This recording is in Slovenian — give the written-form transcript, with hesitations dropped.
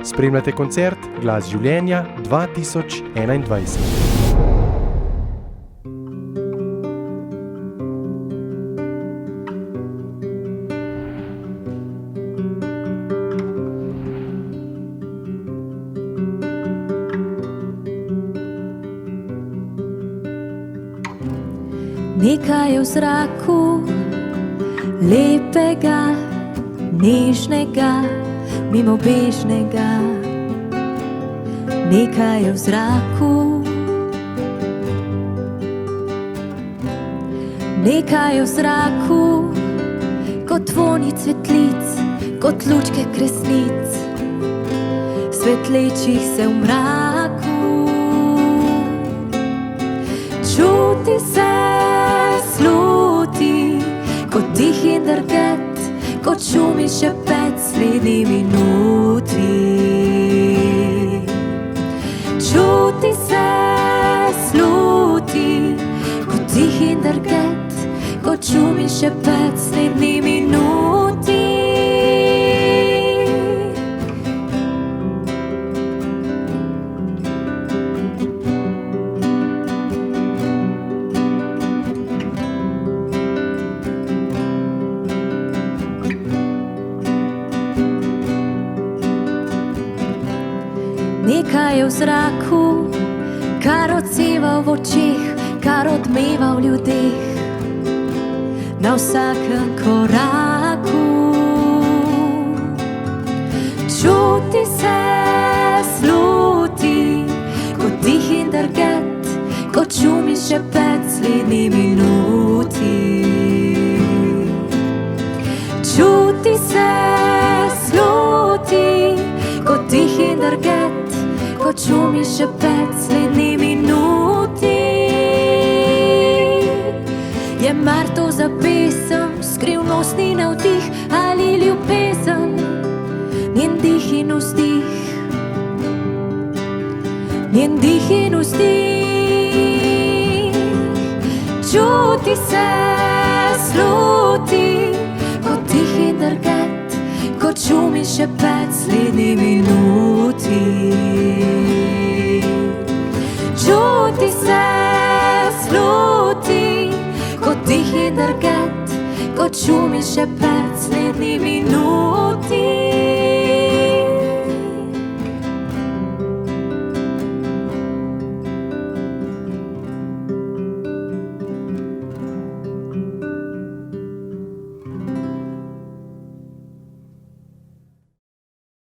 Spremljate koncert Glas življenja 2021. Nekaj je v zraku, lepega, nežnega, mimobežnega. Nekaj je v zraku, nekaj je v zraku, kot vonji cvetlic, kot lučke kresnic, svetlečih se v mraku. Čuti se, sluti, kot tihi drget, kot šumi šepet sredi minuti. Čuti se, sluti, kot tihi drget, kot šumi šepet sredi minuti. Nekaj je v zraku, kar odseva v očeh, kar odmeva v ljudeh, na vsakem koraku. Čuti se, sluti, kot tihi drget, kot šumi šepet slednji minuti. Čuti se, sluti, kot tihi drget, kot šumi šepet slednji minuti. Je mar to za pesem, skrivnostni navdih ali ljubezen, njen dih in vzdih, njen dih in vzdih. Čuti se, sluti, kot tihi drget, kot šumi šepet slednji minuti. Čuti se, sluti, kot tihi drget, kot šumi šepet slednji minuti.